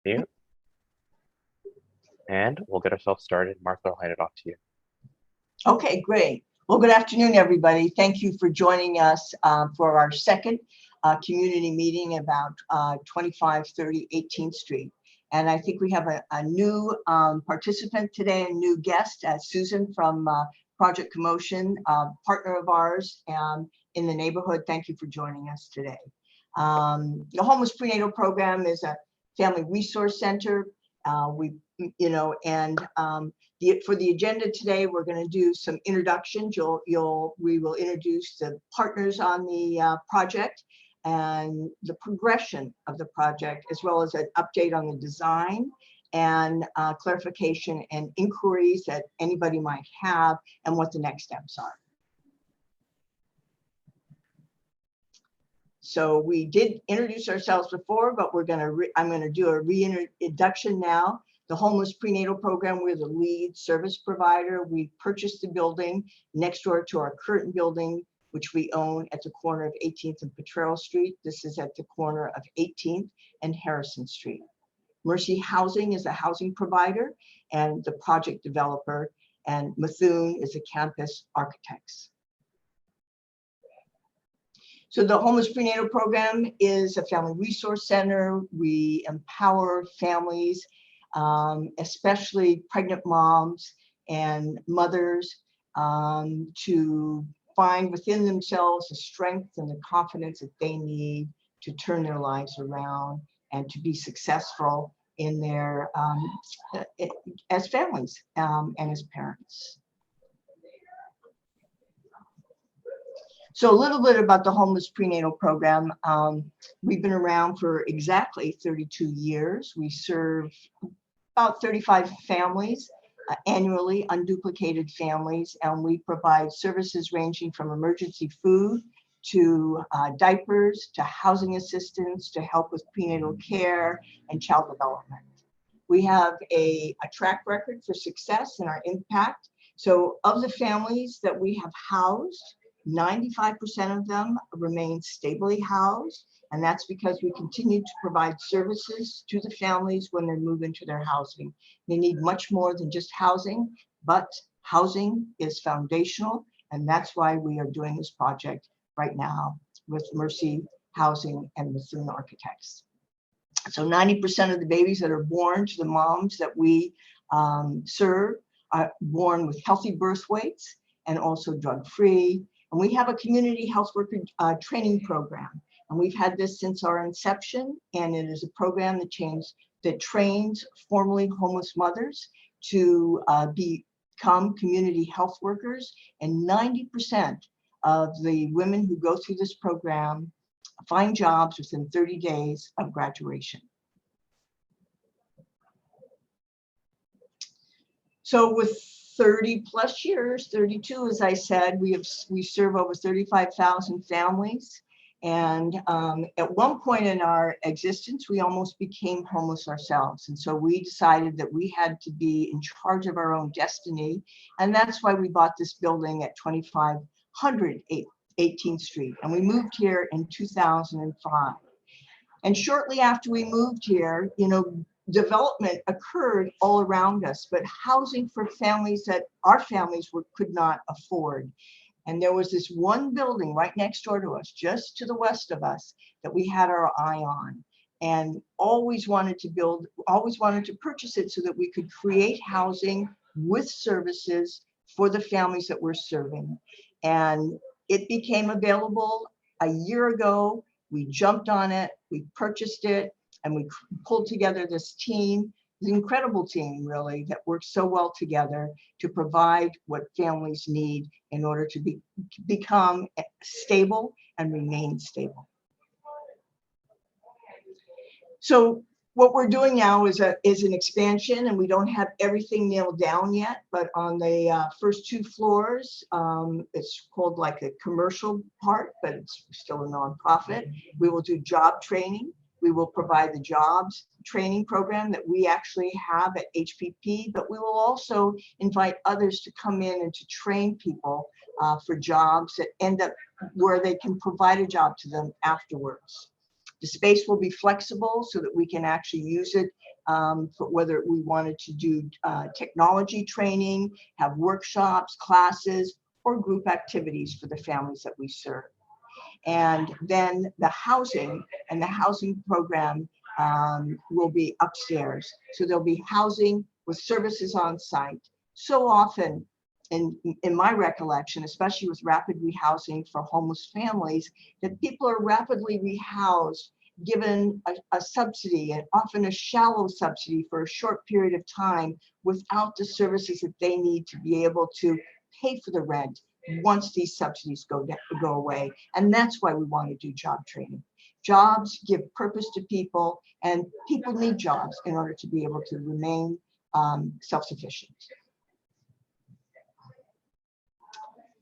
Mute. And we'll get ourselves started. Martha, I'll hand it off to you. Okay, great. Well, good afternoon, everybody. Thank you for joining us for our second community meeting about 2530 18th Street. And I think we have a new participant today, a new guest, Susan from Project Commotion, partner of ours in the neighborhood. Thank you for joining us today. The Homeless Prenatal Program is a family resource center. For the agenda today, we're going to do some introductions. We will introduce the partners on the project and the progression of the project, as well as an update on the design and clarification and inquiries that anybody might have and what the next steps are. So we did introduce ourselves before, but I'm going to do a reintroduction now. The Homeless Prenatal Program, we're the lead service provider. We purchased the building next door to our current building, which we own at the corner of 18th and Potrero Street. This is at the corner of 18th and Harrison Street. Mercy Housing is a housing provider and the project developer, and Methuen is a campus architects. So the Homeless Prenatal Program is a family resource center. We empower families, especially pregnant moms and mothers, to find within themselves the strength and the confidence that they need to turn their lives around and to be successful in their as families and as parents. So a little bit about the Homeless Prenatal Program. We've been around for exactly 32 years. We serve about 35 families annually, unduplicated families, and we provide services ranging from emergency food to diapers, to housing assistance, to help with prenatal care and child development. We have a track record for success and our impact. So of the families that we have housed, 95% of them remain stably housed, and that's because we continue to provide services to the families when they move into their housing. They need much more than just housing, but housing is foundational, and that's why we are doing this project right now with Mercy Housing and Methuen Architects. So 90% of the babies that are born to the moms that we serve are born with healthy birth weights and also drug-free. And we have a community health worker training program. And we've had this since our inception. And it is a program that trains formerly homeless mothers to become community health workers. And 90% of the women who go through this program find jobs within 30 days of graduation. So with 30 plus years, 32, as I said, we serve over 35,000 families. And at one point in our existence, we almost became homeless ourselves. And so we decided that we had to be in charge of our own destiny. And that's why we bought this building at 2500 18th Street. And we moved here in 2005. And shortly after we moved here, development occurred all around us, but housing for families that our families could not afford. And there was this one building right next door to us, just to the west of us, that we had our eye on, and always wanted to purchase it so that we could create housing with services for the families that we're serving. And it became available a year ago. We jumped on it, we purchased it, and we pulled together this team, this incredible team really, that works so well together to provide what families need in order to become stable and remain stable. So what we're doing now is an expansion, and we don't have everything nailed down yet, but on the first 2 floors, it's called like a commercial part, but it's still a nonprofit. We will do job training. We will provide the jobs training program that we actually have at HPP, but we will also invite others to come in and to train people for jobs that end up where they can provide a job to them afterwards. The space will be flexible so that we can actually use it for whether we wanted to do technology training, have workshops, classes, or group activities for the families that we serve. And then the housing program will be upstairs. So there'll be housing with services on site. So often, in my recollection, especially with rapid rehousing for homeless families, that people are rapidly rehoused, given a subsidy, and often a shallow subsidy for a short period of time, without the services that they need to be able to pay for the rent once these subsidies go away. And that's why we want to do job training. Jobs give purpose to people, and people need jobs in order to be able to remain self-sufficient.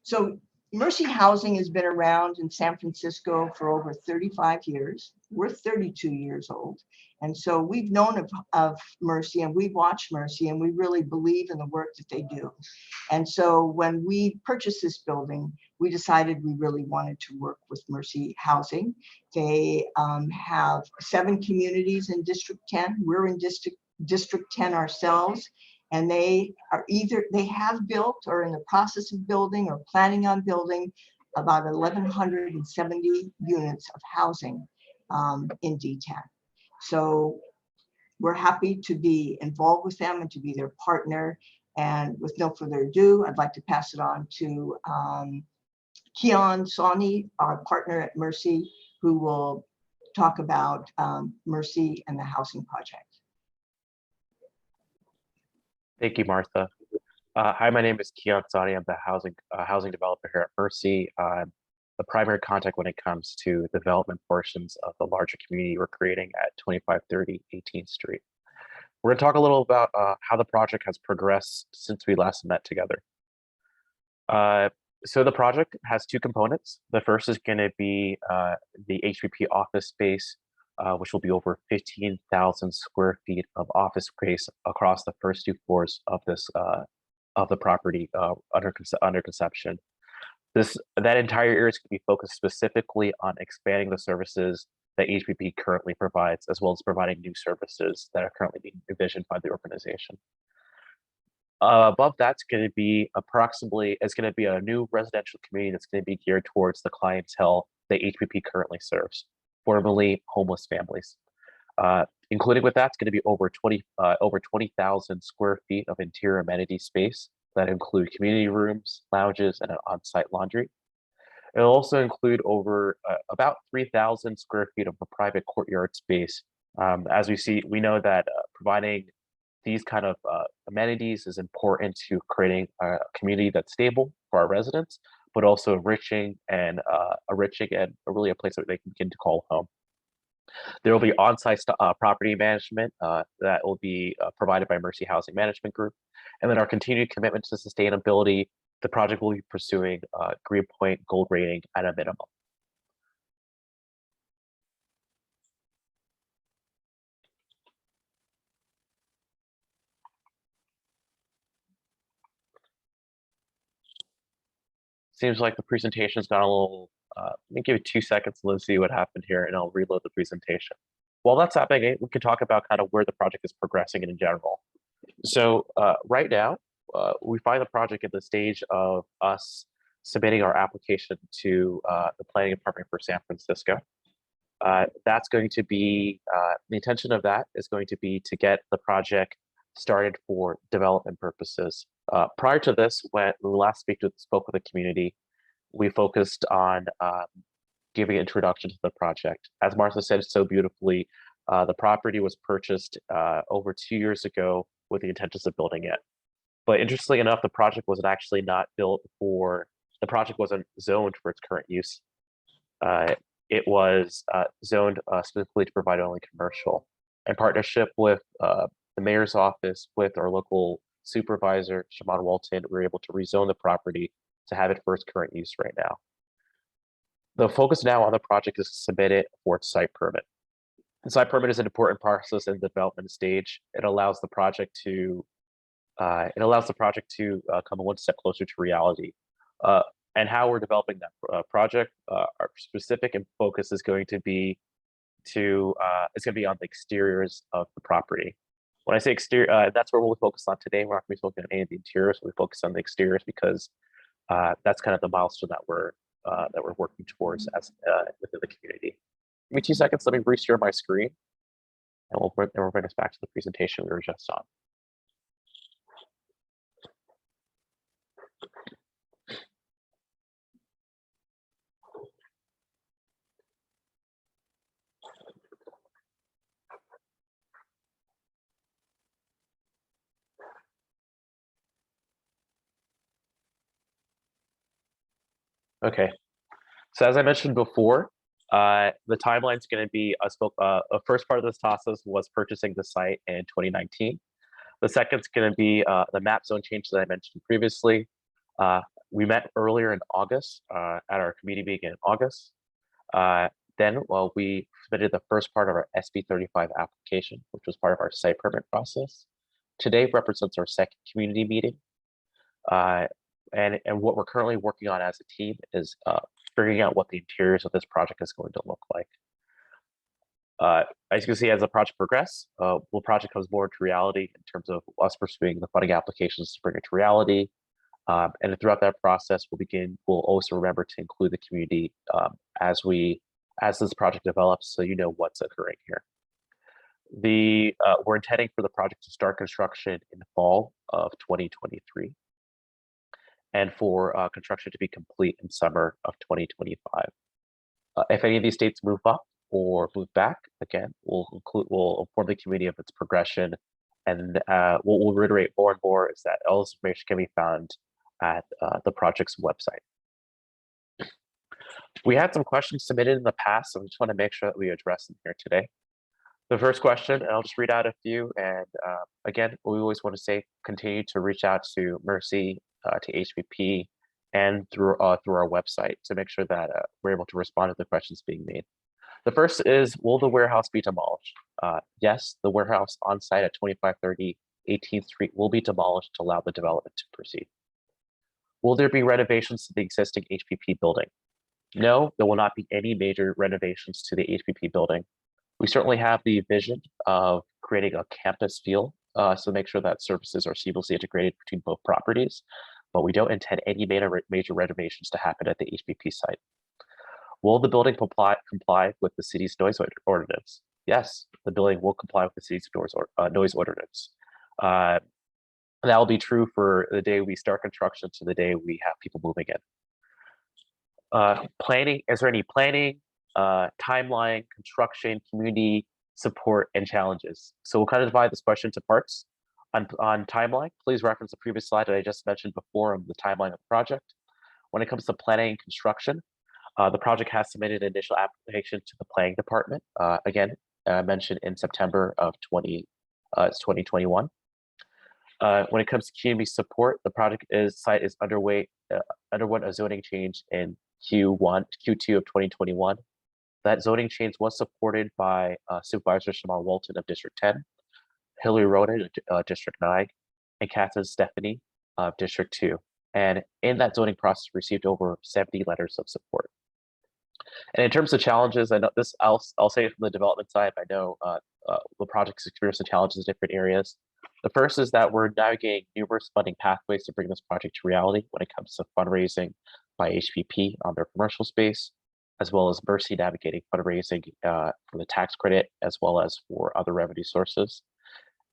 So Mercy Housing has been around in San Francisco for over 35 years. We're 32 years old. And so we've known of Mercy, and we've watched Mercy, and we really believe in the work that they do. And so when we purchased this building, we decided we really wanted to work with Mercy Housing. They have 7 communities in District 10. We're in District 10 ourselves. And they have built or in the process of building or planning on building about 1,170 units of housing in D10. So we're happy to be involved with them and to be their partner. And with no further ado, I'd like to pass it on to Kian Sawhney, our partner at Mercy, who will talk about Mercy and the housing project. Thank you, Martha. Hi, my name is Kian Sawhney. I'm the housing developer here at Mercy. I'm the primary contact when it comes to development portions of the larger community we're creating at 2530 18th Street. We're going to talk a little about how the project has progressed since we last met together. So the project has 2 components. The first is going to be the HPP office space, which will be over 15,000 square feet of office space across the first 2 floors of this of the property under conception. That entire area is going to be focused specifically on expanding the services that HPP currently provides, as well as providing new services that are currently being envisioned by the organization. Above that's going to be a new residential community that's going to be geared towards the clientele that HPP currently serves, formerly homeless families. Included with that's going to be over 20,000 square feet of interior amenity space that include community rooms, lounges, and an on-site laundry. It'll also include over about 3,000 square feet of a private courtyard space. As we know that providing these kind of amenities is important to creating a community that's stable for our residents, but also enriching and really a place that they can begin to call home. There will be on-site property management that will be provided by Mercy Housing Management Group. And then our continued commitment to sustainability, the project will be pursuing Green Point Gold rating at a minimum. Seems like the presentation's got a little, let me give it 2 seconds and let's see what happened here, and I'll reload the presentation. While that's happening, we can talk about kind of where the project is progressing in general. So right now, we find the project at the stage of us submitting our application to the planning department for San Francisco. That's going to be, the intention of that is going to be to get the project started for development purposes. Prior to this, when we last spoke with the community, we focused on giving an introduction to the project. As Martha said so beautifully, the property was purchased over 2 years ago with the intentions of building it. But interestingly enough, the project wasn't zoned for its current use. It was zoned specifically to provide only commercial. In partnership with the mayor's office, with our local supervisor, Shaman Walton, we were able to rezone the property to have it for its current use right now. The focus now on the project is to submit it for its site permit. The site permit is an important process in the development stage. It allows the project to come one step closer to reality. And how we're developing that project, our specific and focus is going to be to is going to be on the exteriors of the property. When I say exterior, that's where we'll focus on today. We're not going to be focusing on any of the interiors. We focus on the exteriors because that's kind of the milestone that we're working towards as within the community. Give me 2 seconds. Let me reshare my screen, and we'll bring us back to the presentation we were just on. Okay, so as I mentioned before, the timeline is going to be a first part of this process was purchasing the site in 2019. The second is going to be the map zone change that I mentioned previously. We met earlier in August at our committee meeting in August. Then, we submitted the first part of our SB 35 application, which was part of our site permit process. Today represents our second community meeting. And what we're currently working on as a team is figuring out what the interiors of this project is going to look like. As you can see, as the project progresses, the project comes more to reality in terms of us pursuing the funding applications to bring it to reality. And throughout that process, we'll also remember to include the community as this project develops, so you know what's occurring here. We're intending for the project to start construction in the fall of 2023. And for construction to be complete in summer of 2025. If any of these dates move up or move back, again, we'll inform the community of its progression, and what we'll reiterate more and more is that all this information can be found at the project's website. We had some questions submitted in the past, so we just want to make sure that we address them here today. The first question, and I'll just read out a few, and again, we always want to say, continue to reach out to Mercy, to HPP, and through our website to make sure that we're able to respond to the questions being made. The first is, will the warehouse be demolished? Yes, the warehouse on site at 2530 18th Street will be demolished to allow the development to proceed. Will there be renovations to the existing HPP building? No, there will not be any major renovations to the HPP building. We certainly have the vision of creating a campus feel, so make sure that services are seamlessly integrated between both properties, but we don't intend any major renovations to happen at the HPP site. Will the building comply with the city's noise ordinance? Yes, the building will comply with the city's noise ordinance. That will be true for the day we start construction to the day we have people moving in. Planning, is there any planning, timeline, construction, community support, and challenges? So we'll kind of divide this question into parts. On timeline, please reference the previous slide that I just mentioned before on the timeline of the project. When it comes to planning and construction, the project has submitted an initial application to the planning department. Again, mentioned in September of 2021. When it comes to community support, the project site is underwent a zoning change in Q2 of 2021. That zoning change was supported by Supervisor Shamar Walton of District 10, Hillary Roden, District 9, and Catherine Stephanie of District 2. And in that zoning process, received over 70 letters of support. And in terms of challenges, I know this, I'll say it from the development side, I know the project's experienced challenges in different areas. The first is that we're navigating numerous funding pathways to bring this project to reality when it comes to fundraising by HPP on their commercial space, as well as Mercy navigating fundraising for the tax credit, as well as for other revenue sources.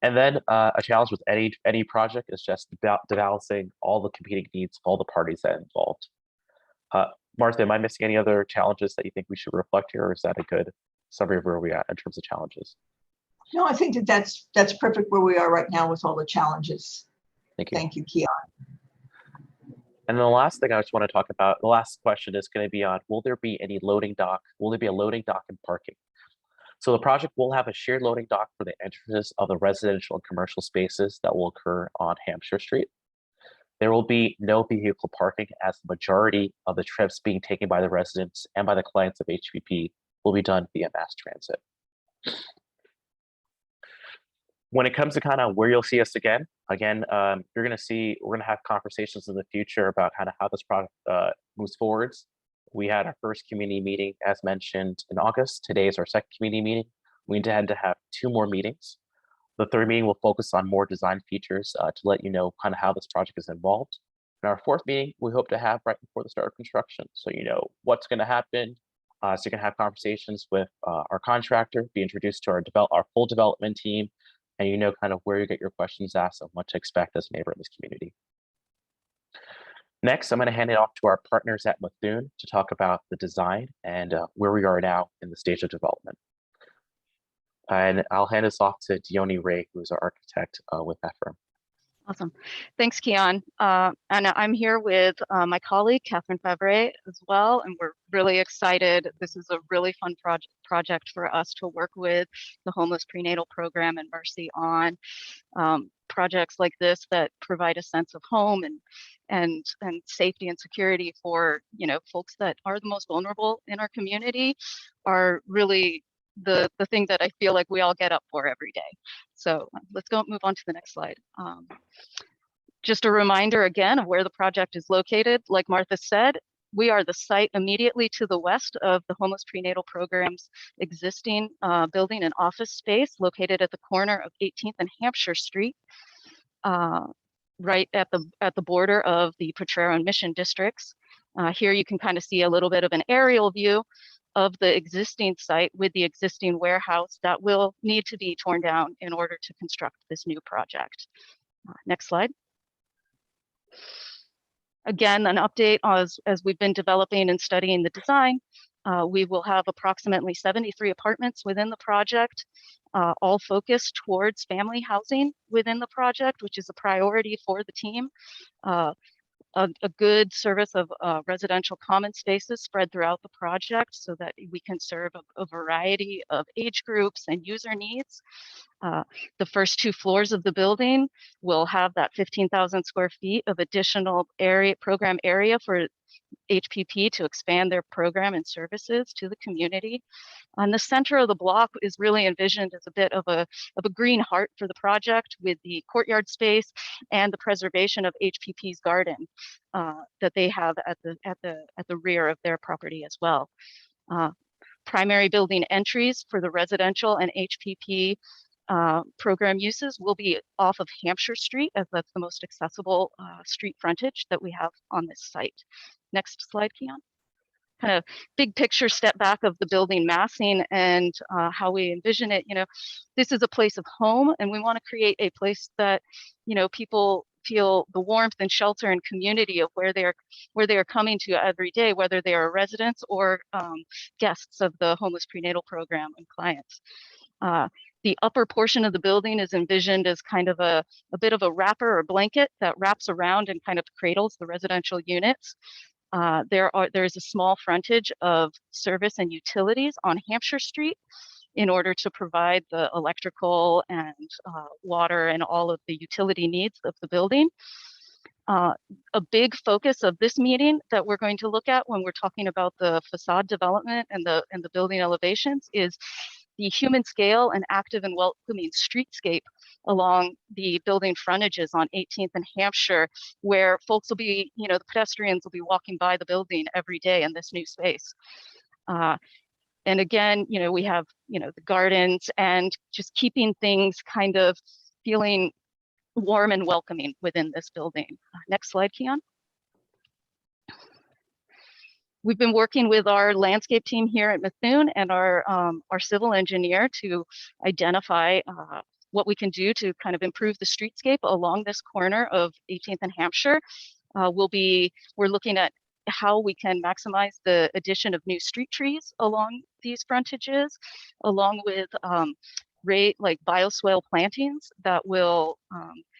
And then a challenge with any project is just balancing all the competing needs of all the parties that are involved. Martha, am I missing any other challenges that you think we should reflect here, or is that a good summary of where we are in terms of challenges? No, I think that's perfect where we are right now with all the challenges. Thank you. Thank you, Keon. And the last thing I just want to talk about, the last question is going to be on, will there be any loading dock? Will there be a loading dock and parking? So the project will have a shared loading dock for the entrances of the residential and commercial spaces that will occur on Hampshire Street. There will be no vehicle parking, as the majority of the trips being taken by the residents and by the clients of HPP will be done via mass transit. When it comes to kind of where you'll see us again, you're going to see, we're going to have conversations in the future about kind of how this product moves forwards. We had our first community meeting, as mentioned, in August. Today is our second community meeting. We intend to have 2 more meetings. The third meeting will focus on more design features to let you know kind of how this project is involved. And our fourth meeting, we hope to have right before the start of construction. So you know what's going to happen. So you can have conversations with our contractor, be introduced to our full development team, and you know kind of where you get your questions asked and what to expect as a neighbor in this community. Next, I'm going to hand it off to our partners at Methuen to talk about the design and where we are now in the stage of development. And I'll hand this off to Dione Ray, who's our architect with that firm. Awesome. Thanks, Keon. And I'm here with my colleague, Catherine Favre, as well. And we're really excited. This is a really fun project for us to work with the Homeless Prenatal Program and Mercy on. Projects like this that provide a sense of home and safety and security for, you know, folks that are the most vulnerable in our community are really the thing that I feel like we all get up for every day. So let's move on to the next slide. Just a reminder again of where the project is located. Like Martha said, we are the site immediately to the west of the Homeless Prenatal Program's existing building and office space located at the corner of 18th and Hampshire Street, right at the border of the Potrero and Mission districts. Here you can kind of see a little bit of an aerial view of the existing site with the existing warehouse that will need to be torn down in order to construct this new project. Next slide. Again, an update as we've been developing and studying the design. We will have approximately 73 apartments within the project, all focused towards family housing within the project, which is a priority for the team. A good service of residential common spaces spread throughout the project so that we can serve a variety of age groups and user needs. The first 2 floors of the building will have that 15,000 square feet of additional program area for HPP to expand their program and services to the community. On the center of the block is really envisioned as a bit of a green heart for the project with the courtyard space and the preservation of HPP's garden that they have at the rear of their property as well. Primary building entries for the residential and HPP program uses will be off of Hampshire Street, as that's the most accessible street frontage that we have on this site. Next slide, Keon. Kind of big picture step back of the building massing and how we envision it. You know, this is a place of home, and we want to create a place that, you know, people feel the warmth and shelter and community of where they are coming to every day, whether they are residents or guests of the Homeless Prenatal Program and clients. The upper portion of the building is envisioned as kind of a bit of a wrapper or blanket that wraps around and kind of cradles the residential units. There is a small frontage of service and utilities on Hampshire Street in order to provide the electrical and water and all of the utility needs of the building. A big focus of this meeting that we're going to look at when we're talking about the facade development and the building elevations is the human scale and active and welcoming streetscape along the building frontages on 18th and Hampshire, where folks will be, you know, the pedestrians will be walking by the building every day in this new space. And again, you know, we have, you know, the gardens and just keeping things kind of feeling warm and welcoming within this building. Next slide, Keon. We've been working with our landscape team here at Methuen and our civil engineer to identify what we can do to kind of improve the streetscape along this corner of 18th and Hampshire. We're looking at how we can maximize the addition of new street trees along these frontages, along with like bioswale plantings that will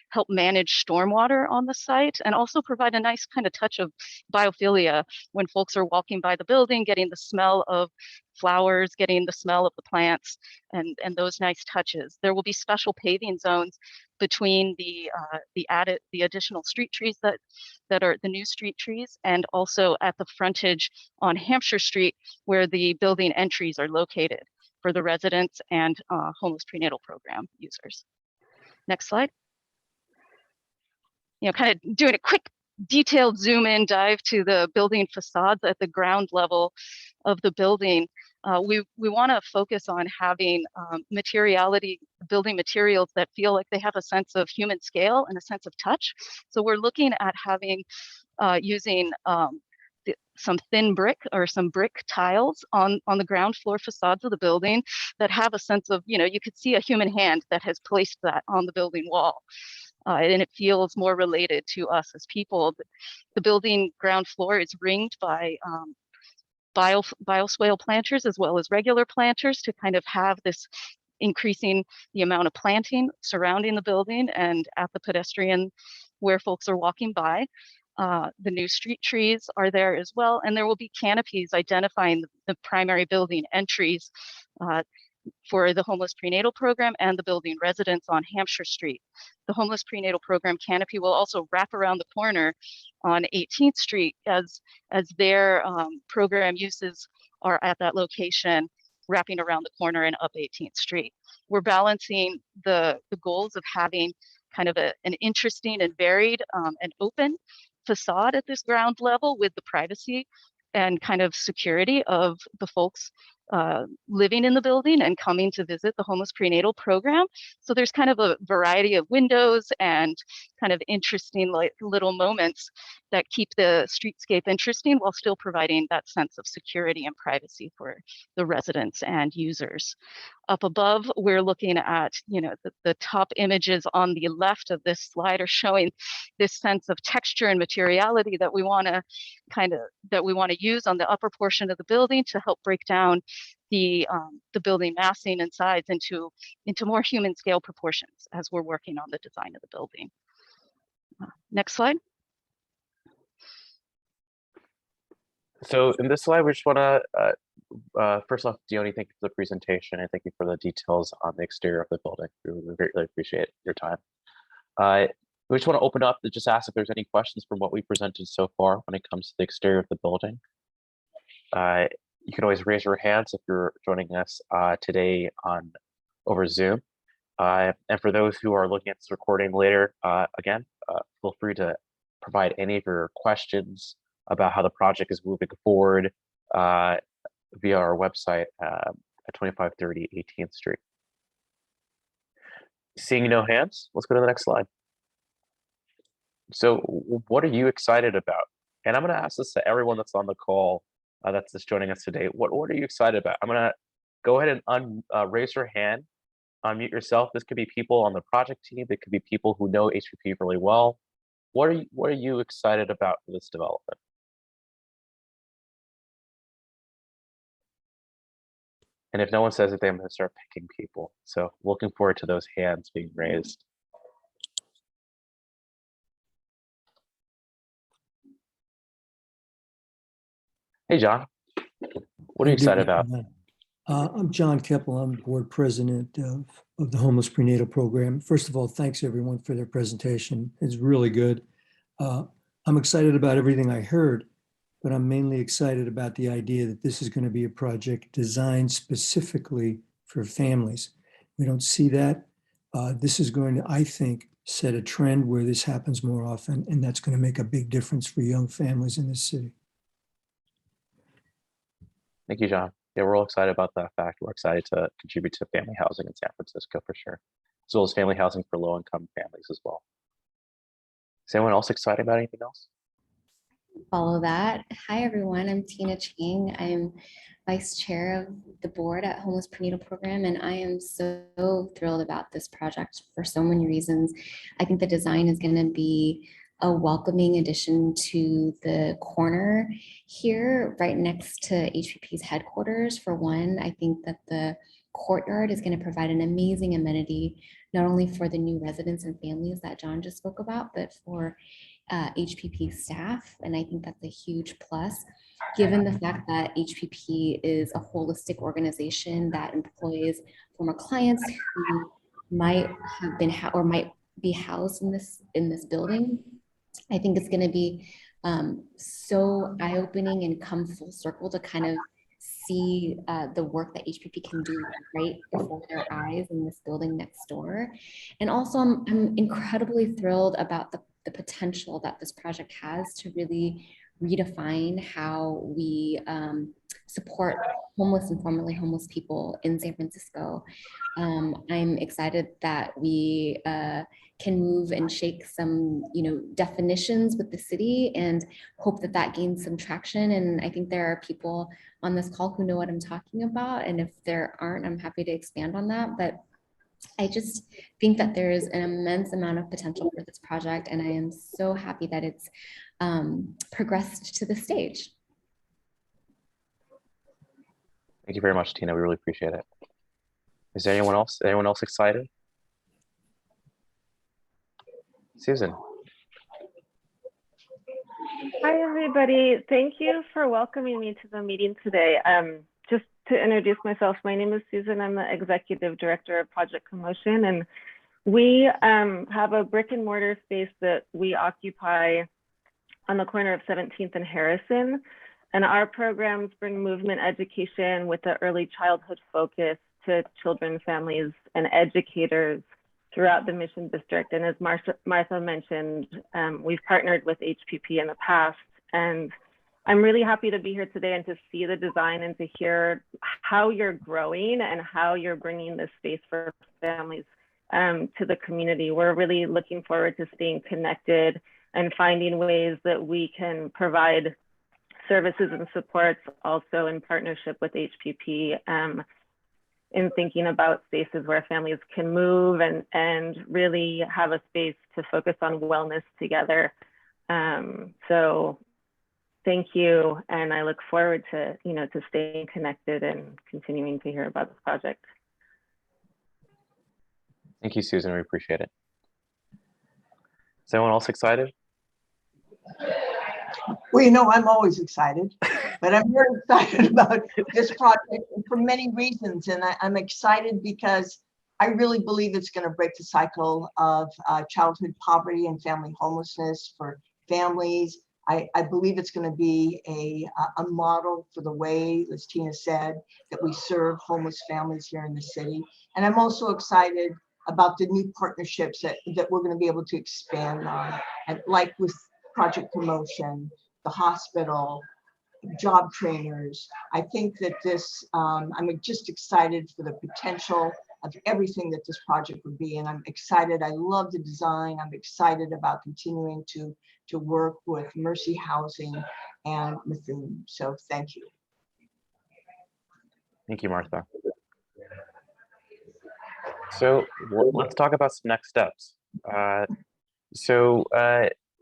help manage stormwater on the site and also provide a nice kind of touch of biophilia when folks are walking by the building, getting the smell of flowers, getting the smell of the plants and those nice touches. There will be special paving zones between the additional street trees that are the new street trees, and also at the frontage on Hampshire Street where the building entries are located for the residents and Homeless Prenatal Program users. Next slide. You know, kind of doing a quick detailed zoom in dive to the building facades at the ground level of the building, we want to focus on having building materials that feel like they have a sense of human scale and a sense of touch. So we're looking at having using some thin brick or some brick tiles on the ground floor facades of the building that have a sense of, you could see a human hand that has placed that on the building wall. And it feels more related to us as people. The building ground floor is ringed by bioswale planters as well as regular planters to kind of have this increasing the amount of planting surrounding the building and at the pedestrian where folks are walking by. The new street trees are there as well, and there will be canopies identifying the primary building entries for the homeless prenatal program and the building residents on Hampshire Street. The homeless prenatal program canopy will also wrap around the corner on 18th Street as their program uses are at that location, wrapping around the corner and up 18th Street. We're balancing the goals of having kind of an interesting and varied and open facade at this ground level with the privacy and kind of security of the folks living in the building and coming to visit the homeless prenatal program. So there's kind of a variety of windows and kind of interesting little moments that keep the streetscape interesting while still providing that sense of security and privacy for the residents and users. Up above, we're looking at, the top images on the left of this slide are showing this sense of texture and materiality that we want to use on the upper portion of the building to help break down the building massing and size into more human scale proportions as we're working on the design of the building. Next slide. So in this slide, we just want to, first off, Dione, thank you for the presentation and thank you for the details on the exterior of the building. We greatly appreciate your time. We just want to open up to just ask if there's any questions from what we presented so far when it comes to the exterior of the building. You can always raise your hands if you're joining us today over Zoom. And for those who are looking at this recording later, again, feel free to provide any of your questions about how the project is moving forward via our website at 2530 18th Street. Seeing no hands, let's go to the next slide. So what are you excited about? And I'm going to ask this to everyone that's on the call that's just joining us today. What are you excited about? I'm going to go ahead and raise your hand, unmute yourself. This could be people on the project team. It could be people who know HPP really well. What are you excited about for this development? And if no one says it, then I'm going to start picking people. So looking forward to those hands being raised. Hey, John, what are you excited about? I'm John Keppel. I'm board president of the homeless prenatal program. First of all, thanks everyone for their presentation. It's really good. I'm excited about everything I heard, but I'm mainly excited about the idea that this is going to be a project designed specifically for families. We don't see that. This is going to, I think, set a trend where this happens more often, and that's going to make a big difference for young families in this city. Thank you, John. Yeah, we're all excited about that fact. We're excited to contribute to family housing in San Francisco for sure, as well as family housing for low-income families as well. Is anyone else excited about anything else? Follow that. Hi, everyone. I'm Tina Chang. I'm vice chair of the board at Homeless Prenatal Program, and I am so thrilled about this project for so many reasons. I think the design is going to be a welcoming addition to the corner here, right next to HPP's headquarters. For one, I think that the courtyard is going to provide an amazing amenity, not only for the new residents and families that John just spoke about, but for HPP staff. And I think that's a huge plus, given the fact that HPP is a holistic organization that employs former clients who might have been or might be housed in this building. I think it's going to be so eye-opening and come full circle to kind of see the work that HPP can do right before their eyes in this building next door. And also, I'm incredibly thrilled about the potential that this project has to really redefine how we support homeless and formerly homeless people in San Francisco. I'm excited that we can move and shake some, definitions with the city, and hope that that gains some traction. And I think there are people on this call who know what I'm talking about. And if there aren't, I'm happy to expand on that. But I just think that there is an immense amount of potential for this project, and I am so happy that it's progressed to the stage. Thank you very much, Tina. We really appreciate it. Is there anyone else? Anyone else excited? Susan. Hi, everybody. Thank you for welcoming me to the meeting today. Just to introduce myself, my name is Susan. I'm the Executive Director of Project Commotion, and we have a brick and mortar space that we occupy on the corner of 17th and Harrison. And our programs bring movement education with the early childhood focus to children, families, and educators throughout the Mission District. And as Martha mentioned, we've partnered with HPP in the past. And I'm really happy to be here today and to see the design and to hear how you're growing and how you're bringing this space for families to the community. We're really looking forward to staying connected and finding ways that we can provide services and supports also in partnership with HPP in thinking about spaces where families can move and really have a space to focus on wellness together. So thank you. And I look forward to, to staying connected and continuing to hear about this project. Thank you, Susan. We appreciate it. Is anyone else excited? Well, I'm always excited, but I'm very excited about this project for many reasons. And I'm excited because I really believe it's going to break the cycle of childhood poverty and family homelessness for families. I believe it's going to be a model for the way, as Tina said, that we serve homeless families here in the city. And I'm also excited about the new partnerships that we're going to be able to expand on, and like with Project Commotion, the hospital, job trainers. I think that this, I'm just excited for the potential of everything that this project would be. And I'm excited. I love the design. I'm excited about continuing to work with Mercy Housing and Mithun. So thank you. Thank you, Martha. So let's talk about some next steps.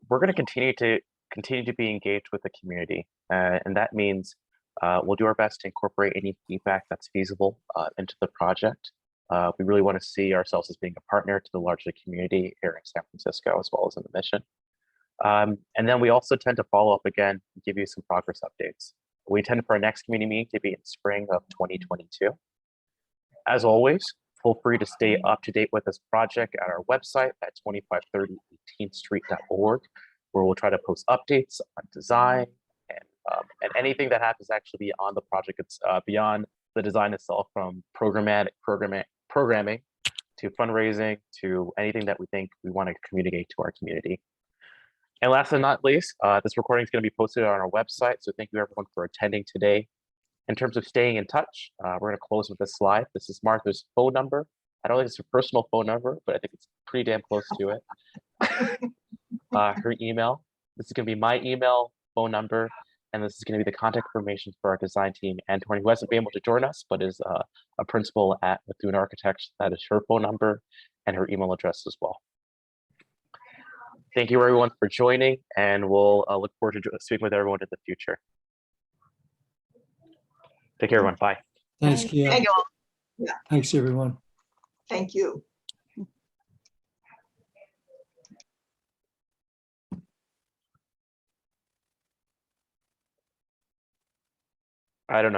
We're going to continue to be engaged with the community, and that means we'll do our best to incorporate any feedback that's feasible into the project. We really want to see ourselves as being a partner to the larger community here in San Francisco, as well as in the Mission. And then we also tend to follow up again and give you some progress updates. We intend for our next community meeting to be in spring of 2022. As always, feel free to stay up to date with this project at our website at 2530 18th street.org, where we'll try to post updates on design and anything that happens actually beyond the project. It's beyond the design itself, from programming to fundraising to anything that we think we want to communicate to our community. And last but not least, this recording is going to be posted on our website. So thank you everyone for attending today. In terms of staying in touch, we're going to close with this slide. This is Martha's phone number. I don't think it's her personal phone number, but I think it's pretty damn close to it. Her email. This is going to be my email, phone number, and this is going to be the contact information for our design team, Antoine, who hasn't been able to join us, but is a principal at Mithun Architects. That is her phone number and her email address as well. Thank you everyone for joining, and we'll look forward to speaking with everyone in the future. Take care, everyone. Bye. Thanks, Kia. Thank you all. Yeah, Thanks, everyone. thank you. I don't know.